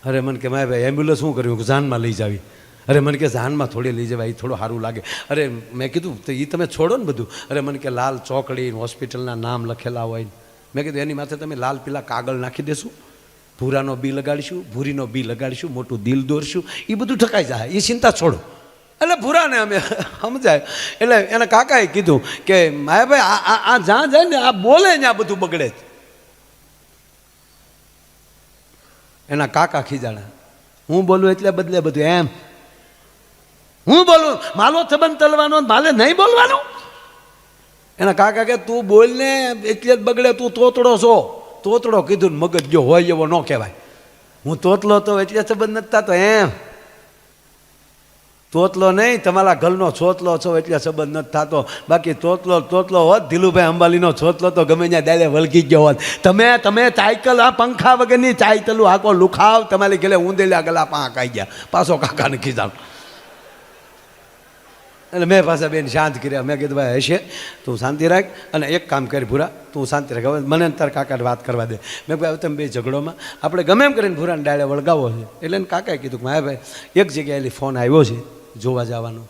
અરે મને કે મારે ભાઈ એમ્બ્યુલન્સ શું કર્યું જાનમાં લઈ જાવી. અરે મને કે જાનમાં થોડી લઈ જવાય, એ થોડું સારું લાગે. અરે મેં કીધું તો એ તમે છોડો ને બધું. અરે મને કે લાલ ચોકડી હોસ્પિટલના નામ લખેલા હોય. મેં કીધું એની માથે તમે લાલ પીલા કાગળ નાખી દેશું, ભૂરાનો બી લગાડીશું, ભૂરીનો બી લગાડીશું, મોટું દિલ દોરશું, એ બધું ઠકાઈ જાય, એ ચિંતા છોડો. એટલે ભૂરાને અમે સમજાય. એટલે એના કાકાએ કીધું કે માયાભાઈ આ જ્યાં જાય ને આ બોલે ને આ બધું બગડે જ. એના કાકા ખીજાણા, હું બોલું એટલે બદલે બધું એમ. હું બોલું માલો સંબંધ તલવાનો, માલે નહીં બોલવાનું. એના કાકા કે તું બોલ ને એટલે જ બગડે, તું તોતડો છો. તોતડો કીધું ને મગજ જો હોય એવો ન કહેવાય. હું તોતલો તો એટલે સંબંધ નથી થતો એમ. તોતલો નહીં, તમારા ઘરનો છોતલો છો એટલે સંબંધ નથી થતો. બાકી તોતલો હોત, ધીલુભાઈ અંબાલીનો છોતલો તો ગમે ત્યાં દાડે વળગી ગયો હોત. તમે સાયકલ આ પંખા વગરની સાયકલું આખો લુખાવ તમારી ગેલે ઊંધેલા ગલા પાંખ આવી ગયા. પાછો કાકાને ખીજાણ. એટલે મેં પાછા બેન શાંત કર્યા. મેં કીધું ભાઈ હશે તું શાંતિ રાખ, અને એક કામ કરી ભૂરા તું શાંતિ રાખ, હવે મને તાર કાકાને વાત કરવા દે. મેં કહ્યું હવે તમે બે ઝઘડોમાં આપણે ગમે એમ કરીને ભૂરાને ડાળે વળગાવો છે. એટલે એને કાકાએ કીધું કે માયા ભાઈ એક જગ્યાએ ફોન આવ્યો છે જોવા જવાનો,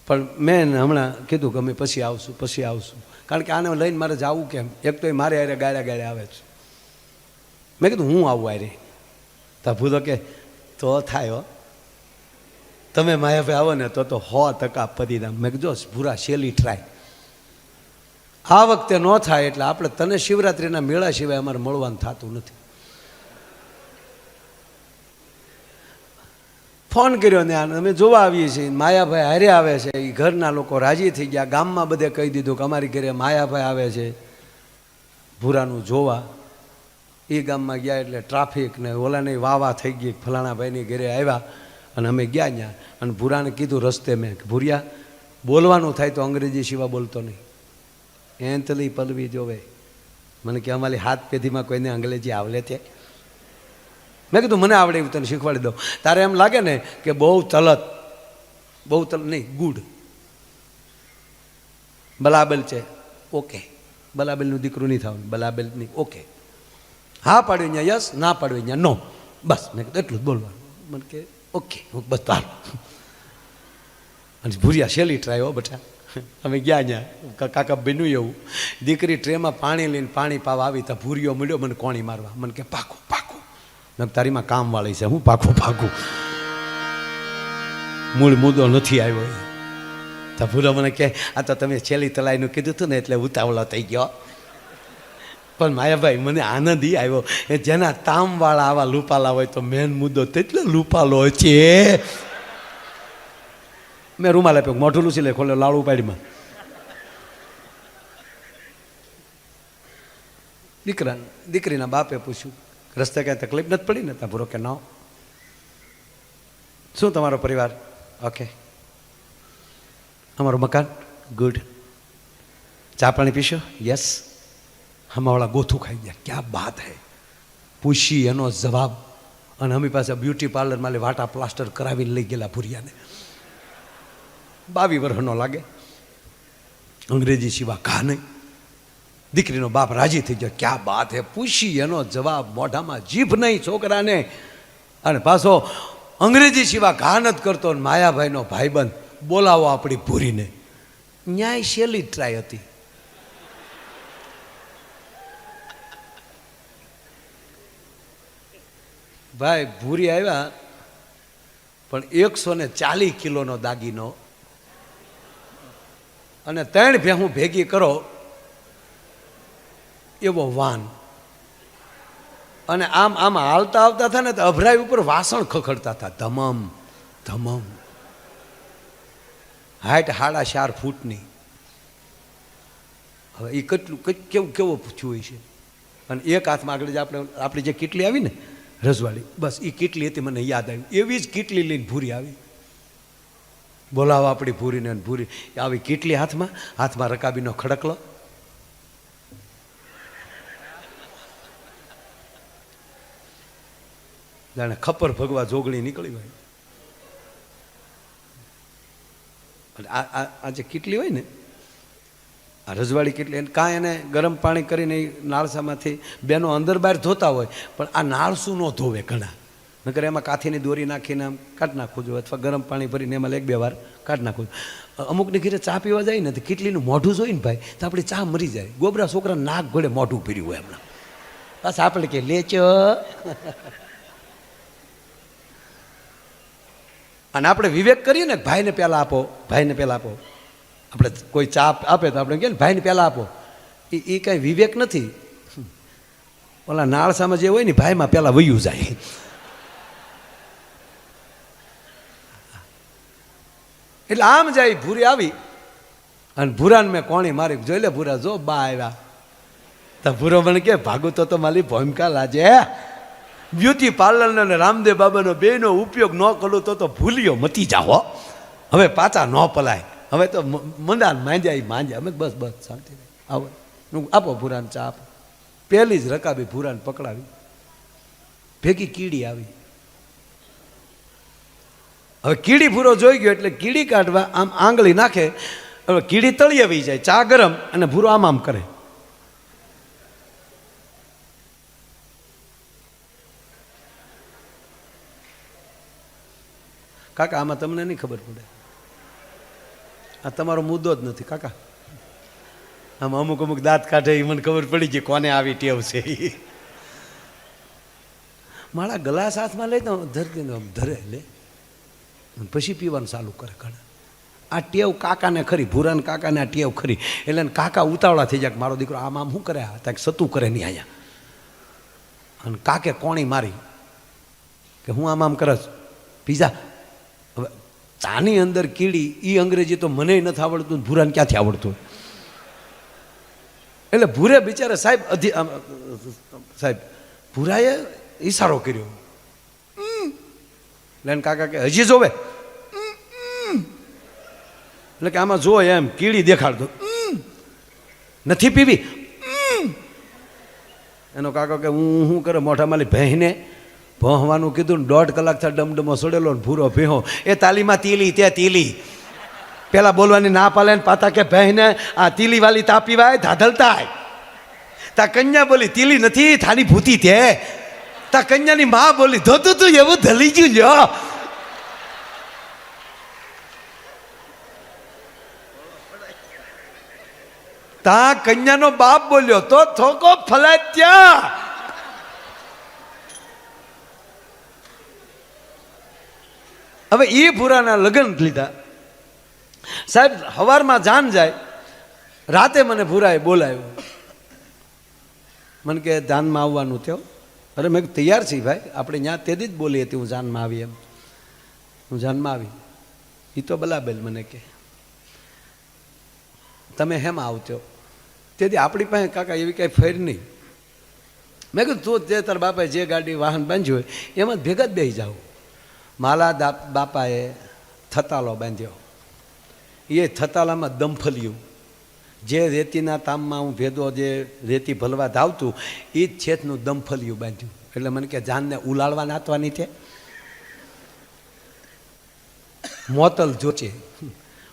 પણ મેં હમણાં કીધું કે અમે પછી આવશું. કારણ કે આને લઈને મારે જવું કેમ, એક તો એ મારે હારે ગાળ્યા આવે છે. મેં કીધું હું આવું હારે. તો ભૂલો કે તો થાય હો, તમે માયાભાઈ આવો ને તો 100% પરિણામ. મેં કીધું ભૂરા શેલી ટ્રાય, આ વખતે ન થાય એટલે આપણે તને શિવરાત્રિના મેળા સિવાય અમારે મળવાનું થતું નથી. ફોન કર્યો ને અમે જોવા આવીએ છીએ. માયાભાઈ હારે આવે છે, એ ઘરના લોકો રાજી થઈ ગયા. ગામમાં બધે કહી દીધું કે અમારી ઘરે માયાભાઈ આવે છે ભૂરાનું જોવા. એ ગામમાં ગયા એટલે ટ્રાફિક ને ઓલાની વાવા થઈ ગઈ, ફલાણા ભાઈની ઘરે આવ્યા અને અમે ગયા ત્યાં. અને ભૂરાને કીધું રસ્તે મેં કે ભૂરિયા બોલવાનું થાય તો અંગ્રેજી સિવાય બોલતો નહીં, એંતલી પલવી જોવે. મને કે અમારી હાથ પેઢીમાં કોઈને અંગ્રેજી આવડે છે? મેં કીધું મને આવડે એવું તને શીખવાડી દઉં. તારે એમ લાગે ને કે બહુ તલત નહીં, ગુડ બલાબલ છે, ઓકે. બલાબલનું દીકરું નહીં થવાનું, બલાબલ નહીં, ઓકે. હા પાડ્યું ત્યાં યસ, ના પાડ્યું ત્યાં નો, બસ. મેં કીધું એટલું જ બોલવાનું. મને કે ઓકે, બસ તાર. અને ભૂરિયા શેલી ટ્રાય હો બેટા. અમે ગયા ત્યાં કાકા બન્યું એવું. દીકરી ટ્રેમાં પાણી લઈને પાણી પાવા આવી તો ભૂરિયો મળ્યો મને કોણી મારવા. મને કે પાકું તારીમાં કામવાળી છે, હું પાકું મૂળ મુદ્દો નથી આવ્યો. તો ભૂરો મને કહે આ તો તમે છેલ્લી તલાઈનું કીધું હતું ને એટલે ઉતાવળો થઈ ગયો. પણ માયાભાઈ મને આનંદ એ આવ્યો, જેના તામવાળા આવા લૂપાલા હોય તો મેન મુદ્દો તેટલો લૂપાલો છે. મેં રૂમાલ આપ્યો, મોઢું લૂસી લે, ખોલ્યો લાડુ પાડીમાં. દીકરીના બાપે પૂછ્યું રસ્તે કાંઈ તકલીફ નથી પડી ને? ત્યાં ભૂરો કે ના. શું તમારો પરિવાર? ઓકે. અમારું મકાન ગુડ. ચા પાણી પીશો? યસ. હમાવાળા ગોથું ખાઈ ગયા, ક્યાં બાત હે. પૂછી એનો જવાબ. અને અમી પાસે બ્યુટી પાર્લરમાં વાટા પ્લાસ્ટર કરાવીને લઈ ગયેલા ભૂરિયાને. 22 વર્ષનો લાગે, અંગ્રેજી સિવા કા નહીં. દીકરીનો બાપ રાજી થઈ ગયો, ક્યાં બાત હે. પૂછી એનો જવાબ, મોઢામાં જીભ નહીં છોકરાને. અને પાછો અંગ્રેજી સિવા ઘા નથી કરતો. માયાભાઈનો ભાઈબંધ બોલાવો આપણી ભૂરીને. ન્યાય શેલી ટ્રાય હતી. ભાઈ ભૂરી આવ્યા, પણ 140 કિલોનો દાગીનો અને 3 ભેહું ભેગી કરો એવો વાન. અને આમ હાલતા આવતા હતા ને તો અભરાઈ ઉપર વાસણ ખખડતા હતા, ધમમ. હાઈટ 4.5 ફૂટની. હવે એ કેવો પૂછ્યું હોય છે. અને એક હાથમાં આગળ જ આપણી જે કીટલી આવી ને રજવાડી, બસ એ કીટલી હતી. મને યાદ આવી, એવી જ કીટલી લઈને ભૂરી આવી. બોલાવો આપણી ભૂરીને. ભૂરી આવી કીટલી હાથમાં રકાબીનો ખડકલો. જાણે ખપર ભગવા જોગણી નીકળી હોય. આ જે કીટલી હોય ને, આ રજવાડી કીટલી, એને કાંઈ એને ગરમ પાણી કરીને નાળસામાંથી બેનો અંદર બહાર ધોતા હોય, પણ આ નાળસું ન ધોવે ઘણા. નકર એમાં કાથીની દોરી નાખીને આમ કાઢી નાખવું જોઈએ, અથવા ગરમ પાણી ભરીને એમાં 1-2 વાર કાઢી નાખવું. અમુકની ઘરે ચા પીવા જાય ને તો કેટલીનું મોઢું જોઈને ભાઈ તો આપણી ચા મરી જાય. ગોબરા છોકરા નાક ઘોડે મોઢું પીર્યું હોય હમણાં, બસ આપણે કે લેચો. અને આપણે વિવેક કરીએ ને, ભાઈને પહેલાં આપો, ભાઈને પહેલાં આપો. આપણે કોઈ ચા આપે તો આપણે કહે ને ભાઈને પહેલાં આપો, એ કાંઈ વિવેક નથી. ઓલા નાળસામાં જે હોય ને ભાઈમાં પહેલાં વયું જાય. એટલે આમ જાય. ભૂરી આવી અને ભૂરાને મેં કોણી મારી, જોઈ લે ભૂરા જો બા આવ્યા. તો ભૂરો મને કે ભાગું તો મારી ભૂમિકા લાજે. બ્યુટી પાર્લરનો અને રામદેવ બાબાનો બેનો ઉપયોગ ન કરું તો ભૂલ્યો મતી જાઓ. હવે પાછા ન પલાય. હવે તો મંદાન માંજ્યા માંજ્યા. અમે બસ બસ શાંતિ આવો, આપો ભૂરાને ચા આપો. પહેલી જ રકાબી ભૂરાને પકડાવી, ભેગી કીડી આવી. હવે કીડી ભૂરો જોઈ ગયો એટલે કીડી કાઢવા આમ આંગળી નાખે. હવે કીડી તળિયે વહી જાય, ચા ગરમ અને ભૂરો આમ આમ કરે. કાકા આમાં તમને નહીં ખબર પડે, આ તમારો મુદ્દો જ નથી કાકા. આમાં અમુક અમુક દાંત કાઢે એ મને ખબર પડી ગઈ કોને આવી ટેવ છે. મારા ગ્લાસ હાથમાં લઈ તો ધરતી ધરે લે પછી પીવાનું ચાલુ કરે. ઘણા આ ટેવ કાકાને ખરી, ભૂરાને કાકાને આ ટેવ ખરી. એટલે કાકા ઉતાવળા થઈ જાય કે મારો દીકરો આમ આમ શું કરે, ત્યાં સતું કરે નહીં અહીંયા. અને કાકે કોણી મારી કે હું આમ આમ કરસ પીઝા. હવે ચાની અંદર કીડી, એ અંગ્રેજી તો મને નથી આવડતું, ભૂરાને ક્યાંથી આવડતું. એટલે ભૂરે બિચારા સાહેબ ભૂરાએ ઈશારો કર્યો. એટલે કાકા કે હજી જોવે, એટલે કે આમાં જો એમ કીડી દેખાડતો નથી પીવી. એનો કાકો કે હું શું કરે મોઢા માલી ભેંને ભોંહવાનું કીધું ને 1.5 કલાક થયા ડમડમો સડેલો ને ભૂરો ભેહો. એ તાલીમાં તીલી તે તીલી પેલા બોલવાની ના પાલે ને પાતા કે બહેને આ તીલી વાલી તા પીવાય ધાધલતા. તા કન્યા બોલી તીલી નથી થાની ભૂતી તે. તા કન્યાની માં બોલી ધોતું તું એવું ધલી ગયું લ્યો. તા કન્યાનો બાપ બોલ્યો તો થોકો ફલાત્યા. હવે એ ભૂરાના લગ્ન લીધા. સાહેબ સવારમાં જાન જાય, રાતે મને ભૂરાએ બોલાવ્યો. મને કે જાનમાં આવવાનું થયો. અરે મેં તૈયાર છીએ ભાઈ, આપણે ત્યાં તેથી જ બોલી હતી હું જાનમાં આવી એમ. હું જાનમાં આવી. એ તો બલાબેલ મને કે તમે હેમાં આવતો. તેથી આપણી પાસે કાકા એવી કાંઈ ફેર નહીં. મેં કીધું તું જે તાર બાપાએ જે ગાડી વાહન બાંધ્યું હોય એમાં જ ભેગા જ બેસી જાઓ. માલા બાપાએ થતાલો બાંધ્યો. એ થતાલામાં દમફલિયું, જે રેતીના તામમાં હું ભેદો જે રેતી ભલવા ધાવતું એ જ છેતનું દમફલિયું બાંધ્યું. એટલે મને કે જાનને ઉલાળવા નાતવાની છે. મોતલ જોચે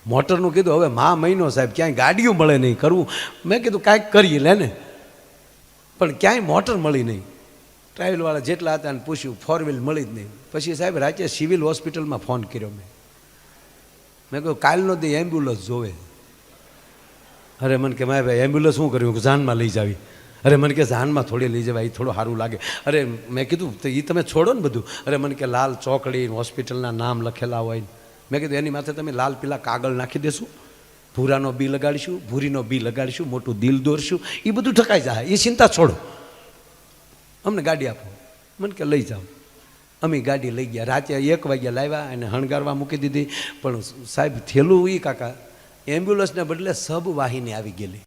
મોટરનું કીધું હવે મહિનો સાહેબ ક્યાંય ગાડીઓ મળે નહીં કરવું. મેં કીધું કાંઈક કરીએ લે ને, પણ ક્યાંય મોટર મળી નહીં. ટ્રાવેલવાળા જેટલા હતા ને પૂછ્યું, 4 વ્હીલ મળી જ નહીં. પછી સાહેબ રાતે સિવિલ હોસ્પિટલમાં ફોન કર્યો મેં કહ્યું કાલનો દી એમ્બ્યુલન્સ જોવે. અરે મને કે મારે ભાઈ એમ્બ્યુલન્સ શું કર્યું કે જાનમાં લઈ જાવી. અરે મને કે જાનમાં થોડી લઈ જવાય, એ થોડું સારું લાગે. અરે મેં કીધું તો એ તમે છોડો ને બધું. અરે મને કે લાલ ચોકડી હોસ્પિટલના નામ લખેલા હોય. મેં કીધું એની માથે તમે લાલ પીલા કાગળ નાખી દેશું, ભૂરાનો બી લગાડીશું, ભૂરીનો બી લગાડીશું, મોટું દિલ દોરશું, એ બધું ઠકાઈ જાય. એ ચિંતા છોડો, અમને ગાડી આપો. મને કે લઈ જાઓ. અમે ગાડી લઈ ગયા. રાતે 1 વાગ્યા લાવ્યા અને હણગારવા મૂકી દીધી. પણ સાહેબ થયેલું એ કાકા એમ્બ્યુલન્સને બદલે સબ વાહિની આવી ગયેલી.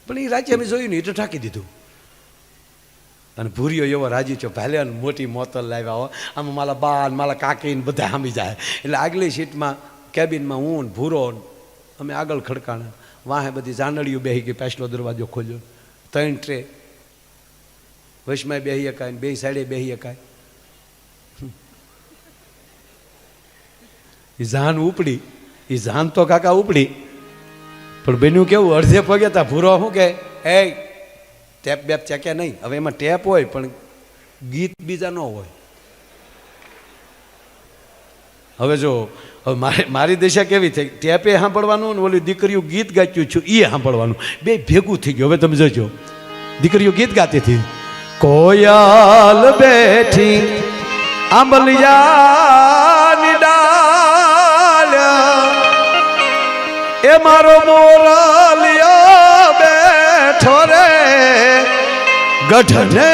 પણ એ રાતે અમે જોયું ને એ તો ઠાકી દીધું. અને ભૂરીઓ એવો રાજી છો પહેલે મોટી મોતલ લાવ્યા હો. આમાં મારા બા મારા કાકીને બધા સામી જાય. એટલે આગલી સીટમાં કેબિનમાં હું ને ભૂરો અમે આગળ ખડકાણા. વાહે બધી જાનડીઓ બેસી ગઈ. પાછલો દરવાજો ખોલ્યો. 3 ટ્રે વશમાં બેસી શકાય, 2 સાઈડે બેસી શકાય. એ જાન ઉપડી. એ જાન તો કાકા ઉપડી, પણ બન્યું કેવું અડધે પગે તા ભૂરો શું કે એ ટેપ બેપ ચેક્યા નહીં. હવે એમાં ટેપ હોય પણ ગીત બીજા ન હોય. હવે જો હવે મારી દિશા કેવી થઈ, ટેપે સાંભળવાનું ને ઓલી દીકરીઓ ગીત ગાચ્યું છું એ સાંભળવાનું, બે ભેગું થઈ ગયું. હવે તમે જોજો, દીકરીઓ ગીત ગાતી હતી, કોયલ બેઠી આંબલિયાની ડાળ્યા, એ મારો મોરલિયો બેઠો રે ગઢને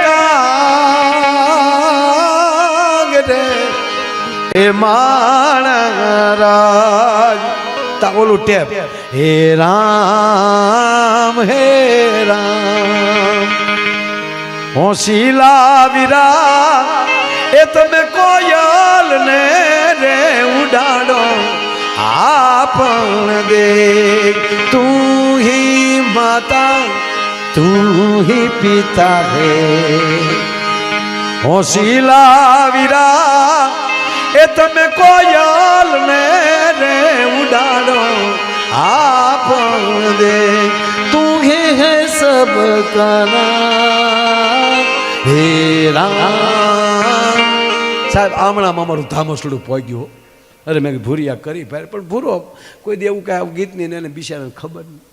કાંગરે, એ માણરાજ તા ઓલું ટેપ, હે રામ હે રામ હોશીલા વીરા, એ તમે કોયલ ને રે ઉડાડો આપણ દે, તું હી માતા તું હી પિતા હે, હોશીલા વીરા, એ તમે કોયલ ને રે ઉડાડો આપણ દે, તું હે સબ કના હે રામ. સાહેબ આમણામાં અમારું ધામસડું પહોંચ્યું. અરે મેં ભૂરિયા કરી પણ ભૂરો કોઈ દેવું કાંઈ આવું ગીત નહીં, એને બિચારાને ખબર નહીં.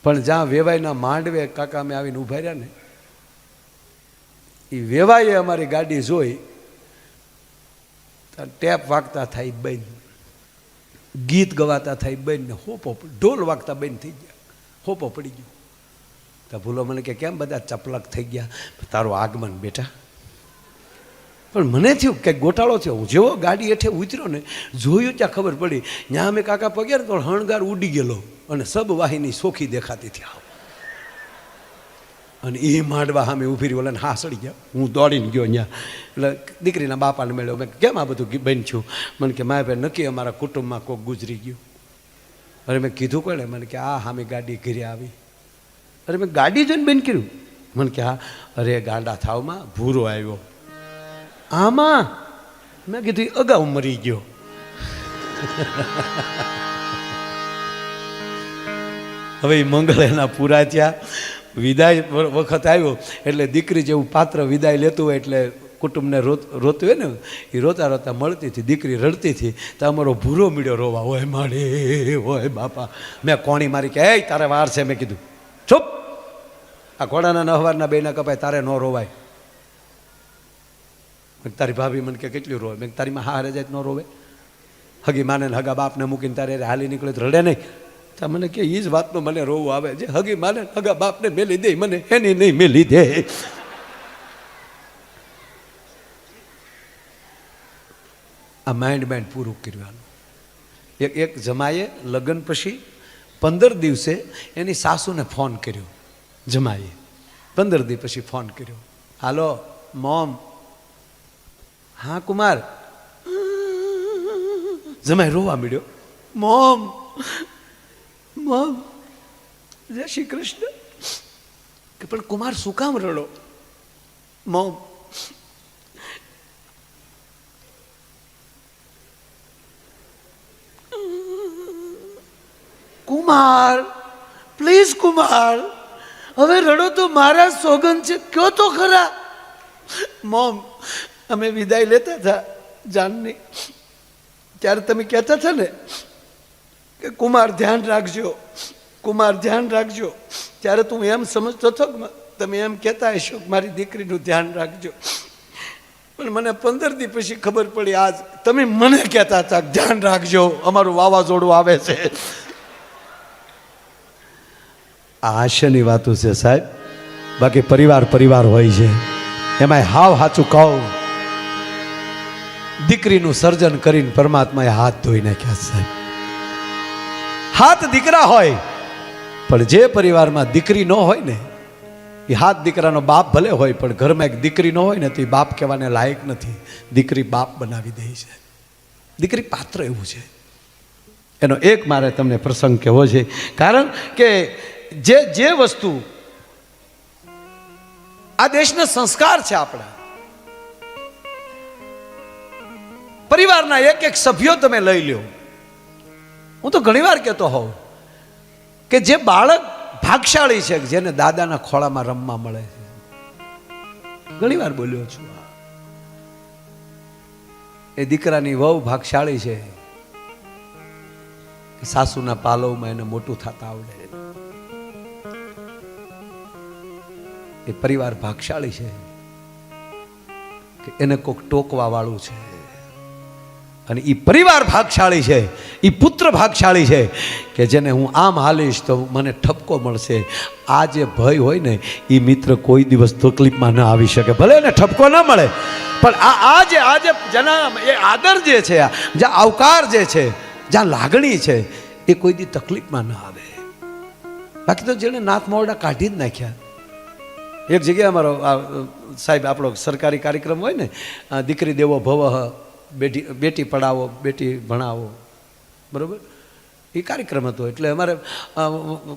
પણ જ્યાં વેવાઈના માંડવે કાકા અમે આવીને ઊભા રહ્યા ને, એ વેવાઈએ અમારી ગાડી જોઈ, ટેપ વાગતા થાય બંધ, ગીત ગવાતા થાય બંધ, ને હોપો ઢોલ વાગતા બંધ થઈ ગયા, હોપો પડી ગયો. તો ભૂલો મને કે કેમ બધા ચપલક થઈ ગયા, તારું આગમન બેટા. પણ મને થયું કે ગોટાળો થયો. હું જેવો ગાડી હેઠે ઉતર્યો ને, જોયું ત્યાં ખબર પડી, ત્યાં અમે કાકા પગ્યા ને તો હણગાર ઉડી ગયેલો અને સબ વાહિની સોખી દેખાતી હતી. અને એ માંડવા સામે ઊભી રહી, ઓલાને હા સડી ગયા. હું દોડીને ગયો ત્યાં, એટલે દીકરીના બાપાને મળ્યો. મેં કેમ આ બધું બન છું? મને કે મારે ભાઈ નક્કી અમારા કુટુંબમાં કોઈક ગુજરી ગયું. અરે મેં કીધું કોને? મને કે આ સામે ગાડી ઘરે આવી. અરે મેં ગાડી જોઈને બેન કર્યું. મને કે હા. અરે ગાંડા થાવમાં ભૂરો આવ્યો. આમાં મેં કીધું અગાઉ મરી ગયો. હવે એ મંગળ એના પૂરા થયા, વિદાય વખત આવ્યો એટલે દીકરી જેવું પાત્ર વિદાય લેતું હોય એટલે કુટુંબને રોતું હોય ને, એ રોતા રોતા મળતી હતી. દીકરી રડતી હતી તો અમારો ભૂરો મીડ્યો રોવા, હોય માડે હોય બાપા. મેં કોણી મારી કે એ તારે વાર છે. મેં કીધું ચૂપ, આ ઘોડાના નહવારના બેના કપાય, તારે ન રોવાય. તારી ભાભી મને કે કેટલું રોવે? મેં તારી માં હારે જાય ન રોવે? હગી માને હગા બાપને મૂકીને તારે હાલી નીકળે તો રડે નહીં? તો મને કે એ જ વાતનો મને રોવું આવે, જે હગી માને હગા બાપને મેલી દે મને એની નહીં મેલી દે. આ માઇન્ડ પૂરું કરવાનું. એક જમાએ લગ્ન પછી 15 દિવસે એની સાસુને ફોન કર્યો. જમાએ 15 દિવસ પછી ફોન કર્યો, હાલો મોમ. હા કુમાર. જમાઈ રોવા મળ્યો, મોમ મોમ જય શ્રી કૃષ્ણ. કે પણ કુમાર શું કામ રડો? મોમ કુમાર પ્લીઝ કુમાર, હવે રડો તો મારા સોગન છે, કયો તો ખરા. મોમ અમે વિદાય લેતા હતા જાનની, ત્યારે તમે કહેતા હતા ને કે કુમાર ધ્યાન રાખજો, કુમાર ધ્યાન રાખજો, ત્યારે તું એમ સમજતો હતો કે તમે એમ કહેતા હશો કે મારી દીકરીનું ધ્યાન રાખજો. પણ મને 15 દિવસ પછી ખબર પડી, આજ તમે મને કહેતા હતા ધ્યાન રાખજો, અમારું વાવાઝોડું આવે છે. આ હાસ્યની વાતો છે સાહેબ, બાકી પરિવાર હોય છે. એમાં હાવ સાચું કહું, દીકરીનું સર્જન કરીને પરમાત્માએ હાથ ધોઈ નાખ્યા સાહેબ. હાથ દીકરા હોય, પણ જે પરિવારમાં દીકરી ન હોય ને, એ હાથ દીકરાનો બાપ ભલે હોય, પણ ઘરમાં એક દીકરી ન હોય ને તો એ બાપ કહેવાને લાયક નથી. દીકરી બાપ બનાવી દે છે. દીકરી પાત્ર એવું છે. એનો એક મારે તમને પ્રસંગ કહેવો છે, કારણ કે જે વસ્તુ આ દેશના સંસ્કાર છે આપણા, પરિવારના એક સભ્યો તમે લઈ લો. હું તો ઘણીવાર કહેતો હોઉં કે જે બાળક ભાગશાળી છે કે જેને દાદાના ખોળામાં રમવા મળે છે. ઘણી વાર બોલ્યો છું, એ દીકરાની વહુ ભાગશાળી છે કે સાસુના પાલવમાં એને મોટું થતા આવડે. એ પરિવાર ભાગશાળી છે કે એને કોઈક ટોકવા વાળું છે. અને એ પરિવાર ભાગશાળી છે, એ પુત્ર ભાગશાળી છે કે જેને હું આમ હાલીશ તો મને ઠપકો મળશે. આ જે ભય હોય ને એ મિત્ર કોઈ દિવસ તકલીફમાં ન આવી શકે. ભલે એને ઠપકો ન મળે, પણ આજે જેના એ આદર જે છે, જ્યાં આવકાર જે છે, જ્યાં લાગણી છે, એ કોઈ દી તકલીફમાં ન આવે. બાકી તો જેને નાથ મોરડા કાઢી જ નાખ્યા. એક જગ્યાએ અમારો સાહેબ આપણો સરકારી કાર્યક્રમ હોય ને, દીકરી દેવો ભવ, બેટી પઢાવો બેટી ભણાવો, બરાબર, એ કાર્યક્રમ હતો. એટલે અમારે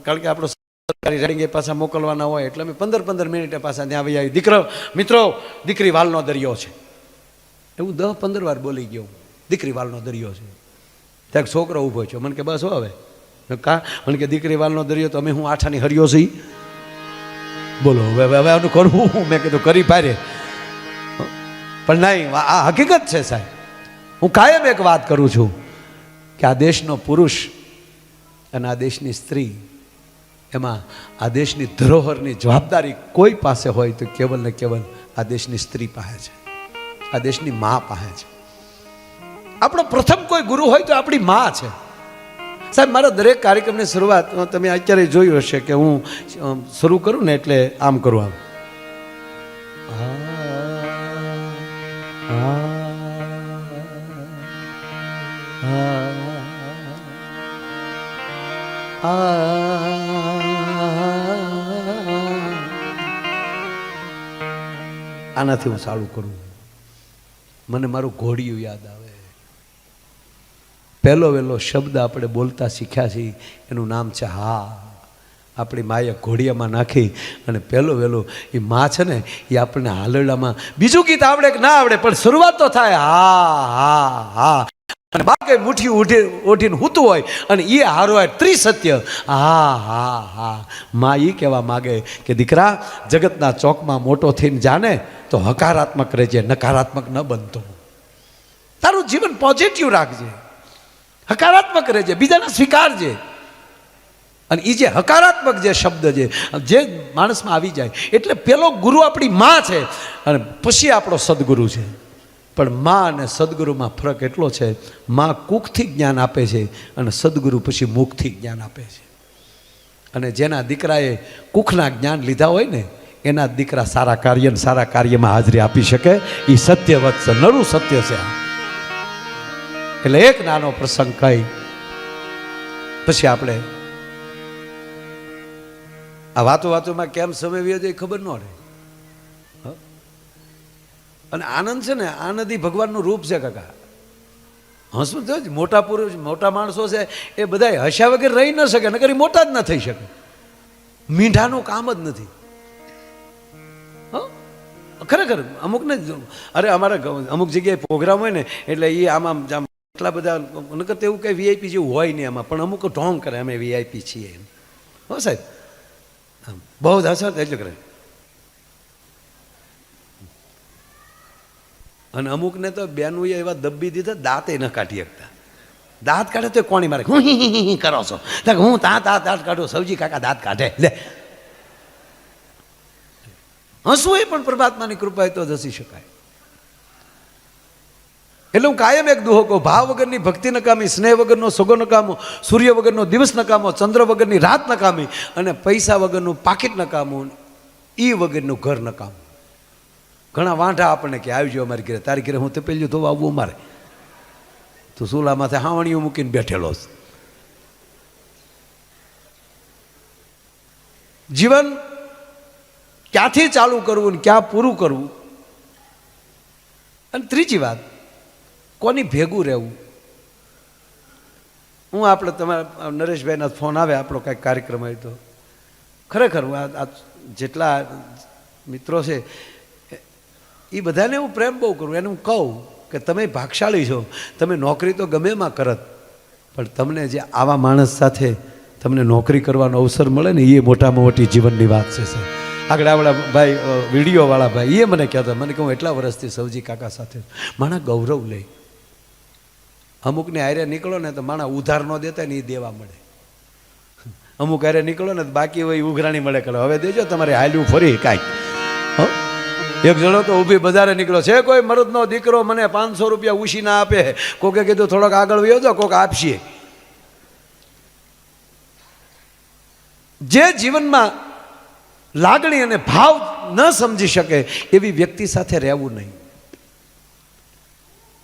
કારણ કે આપણો સરકારી રેડિંગ એ પાછા મોકલવાના હોય એટલે અમે 15 મિનિટે પાછા ત્યાં આવી આવી. મિત્રો દીકરી વાલનો દરિયો છે, એવું 10-15 વાર બોલી ગયો. દીકરી વાલનો દરિયો છે. ત્યાં છોકરો ઊભો છે, મને કે બસ હવે કા, મને કે દીકરી વાલનો દરિયો તો અમે હું આઠાની હરિયો છું. બોલો હવે આનું કરવું? મેં કીધું કરી પારે, પણ નહીં, આ હકીકત છે સાહેબ. હું કાયમ એક વાત કરું છું કે આ દેશનો પુરુષ અને આ દેશની સ્ત્રી, એમાં આ દેશની ધરોહરની જવાબદારી કોઈ પાસે હોય તો કેવલ ને કેવલ આ દેશની સ્ત્રી પાસે છે, આ દેશની મા પાસે છે. આપણો પ્રથમ કોઈ ગુરુ હોય તો આપણી મા છે. સાહેબ, મારા દરેક કાર્યક્રમની શરૂઆત તમે અત્યારે જોયું હશે કે હું શરૂ કરું ને એટલે આમ કરું, આનાથી હું ચાલુ કરું. મને મારું ઘોડિયું યાદ આવે. પહેલો વહેલો શબ્દ આપણે બોલતા શીખ્યા છીએ એનું નામ છે હા. આપણી માએ ઘોડિયામાં નાખી અને પહેલો વહેલો એ મા છે ને, એ આપણને હાલરડામાં બીજું ગીત આવડે કે ના આવડે પણ શરૂઆત તો થાય હા હા હા. અને બાકી મુઠ્ઠી ઓઢીને હૂતું હોય અને એ હારો હોય ત્રિસત્ય હા હા હા. મા એ કહેવા માગે કે દીકરા, જગતના ચોકમાં મોટો થઈને જાને તો હકારાત્મક રહેજે, નકારાત્મક ન બનતો. તારું જીવન પોઝિટિવ રાખજે, હકારાત્મક રહેજે, બીજાને સ્વીકારજે. અને એ જે હકારાત્મક જે શબ્દ જે માણસમાં આવી જાય, એટલે પેલો ગુરુ આપણી મા છે અને પછી આપણો સદગુરુ છે. પણ મા અને સદગુરુમાં ફરક એટલો છે, મા કુખથી જ્ઞાન આપે છે અને સદગુરુ પછી મુખથી જ્ઞાન આપે છે. અને જેના દીકરાએ કુખના જ્ઞાન લીધા હોય ને, એના દીકરા સારા કાર્યમાં હાજરી આપી શકે. એ સત્યવત છે, નરું સત્ય છે. એટલે એક નાનો પ્રસંગ કહી પછી આપણે આ વાતોમાં કેમ સમય વ્યો જાય ખબર ન રહે. અને આનંદ છે ને, આનંદ ભગવાનનું રૂપ છે કાકા. હસવું તો મોટા પુરુષ, મોટા માણસો છે, એ બધા હસ્યા વગર રહી ન શકે, નકર મોટા જ ન થઈ શકે. મીંઢાનું કામ જ નથી. ખરેખર અમુકને, અરે અમારા અમુક જગ્યાએ પ્રોગ્રામ હોય ને એટલે એ આમ એટલા બધા, નકર તો એવું કંઈ વીઆઈપી જેવું હોય નહીં એમાં, પણ અમુક ઢોંગ કરે અમે વીઆઈપી છીએ. હો સાહેબ, બહુ હસત એટલે કરે. અને અમુકને તો બેનું એવા દબ્બી દીધા, દાંતે ન કાઢી શકતા. દાંત કાઢે તો કોણી મારે, હું કરો છો, હું દાંત કાઢું, સૌજી કાકા દાંત કાઢે. લે, હસવું એ પણ પરમાત્માની કૃપાએ તો જ હસી શકાય. એટલે હું કાયમ એક દુહો કહું, ભાવ વગરની ભક્તિ નકામી, સ્નેહ વગરનો સોગો નકામો, સૂર્ય વગરનો દિવસ નકામો, ચંદ્ર વગરની રાત નકામી, અને પૈસા વગરનું પાકીટ નકામું, ઈ વગરનું ઘર નકામું. ઘણા વાંઢા આપણને કે આવજો અમારી ઘરે, તારી ઘરે હું તો પેલું ધોવા આવવું અમારે, તું સુલા માથે હાવણીઓ મૂકીને બેઠેલો. જીવન ક્યાંથી ચાલુ કરવું ને ક્યાં પૂરું કરવું. અને ત્રીજી વાત, કોની ભેગું રહેવું. હું આપણે તમારા નરેશભાઈના ફોન આવે, આપણો કાંઈક કાર્યક્રમ હોય તો ખરેખર આ જેટલા મિત્રો છે એ બધાને હું પ્રેમ બહુ કરું. એને હું કહું કે તમે ભાગશાળી છો, તમે નોકરી તો ગમે એમાં કરત, પણ તમને જે આવા માણસ સાથે તમને નોકરી કરવાનો અવસર મળે ને એ મોટામાં મોટી જીવનની વાત છે સર. આગળ આવડા ભાઈ વિડીયોવાળા ભાઈ એ મને કહેતા, મને કહું એટલા વર્ષથી સૌજી કાકા સાથે માણા ગૌરવ લે. અમુકને હારે નીકળો ને તો માણા ઉધાર ન દેતા ને એ દેવા મળે. અમુક હારે નીકળો ને બાકી હોય ઉઘરાણી મળે કરો. હવે દેજો તમારે હાલ્યું ફરી કાંઈક. એક જણો તો ઊભી બજારે નીકળ્યો છે, કોઈ મરદનો દીકરો મને 500 રૂપિયા ઉછી ના આપે. કોકે કીધું થોડોક આગળ વયો જાઓ, કોક આપશે. જે જીવનમાં લાગણી અને ભાવ ન સમજી શકે એવી વ્યક્તિ સાથે રહેવું નહીં.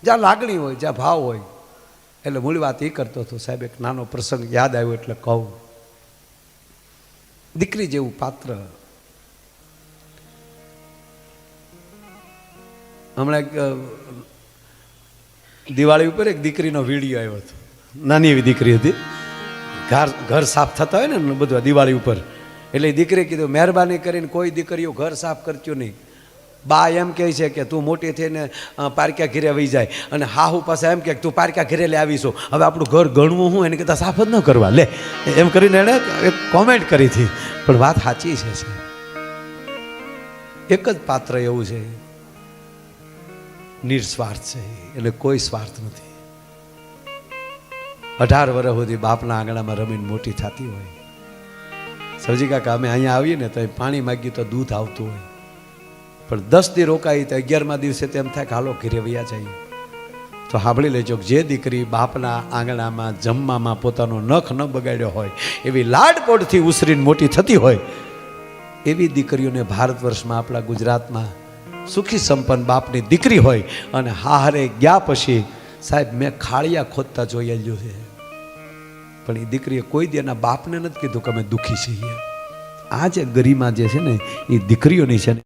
જ્યાં લાગણી હોય, જ્યાં ભાવ હોય. એટલે મૂળ વાત એ કરતો હતો સાહેબ, એક નાનો પ્રસંગ યાદ આવ્યો એટલે કહું. દીકરી જેવું પાત્ર. હમણાં એક દિવાળી ઉપર એક દીકરીનો વિડીયો આવ્યો હતો. નાની એવી દીકરી હતી. ઘર સાફ થતા હોય ને બધું દિવાળી ઉપર, એટલે દીકરી કીધું મહેરબાની કરીને કોઈ દીકરીઓ ઘર સાફ કરજો નહીં. બા એમ કહે છે કે તું મોટી થઈને પારક્યા ઘીરે વહી જાય, અને હાહુ પાસે એમ કે તું પારક્યા ઘીરે લે આવીશું. હવે આપણું ઘર ગણવું હું એને કહેતા સાફ જ ન કરવા લે, એમ કરીને એણે એક કોમેન્ટ કરી હતી. પણ વાત સાચી છે. એક જ પાત્ર એવું છે, નિર્સ્વાર્થ છે, એટલે કોઈ સ્વાર્થ નથી. 18 વર્ષ સુધી બાપના આંગણામાં રમીને મોટી થતી હોય. સૌજી કાકા અમે અહીંયા આવીએ ને તો પાણી માગ્યું તો દૂધ આવતું હોય, પણ 10 દી રોકાઈ તો 11મા દિવસે તેમ થાય કે હાલો ઘરે વયા જઈએ. તો સાંભળી લેજો, જે દીકરી બાપના આંગણામાં જમવામાં પોતાનો નખ ન બગાડ્યો હોય, એવી લાડપોડથી ઉછરીને મોટી થતી હોય, એવી દીકરીઓને ભારત વર્ષમાં આપણા ગુજરાતમાં સુખી સંપન્ન બાપની દીકરી હોય. અને હારે ગયા પછી સાહેબ મેં ખાળિયા ખોદતા જોયેલું છે, પણ એ દીકરીએ કોઈ દી એના બાપને નથી કીધું કે અમે દુઃખી છીએ. આ જે ગરિમા જે છે ને એ દીકરીઓની છે ને.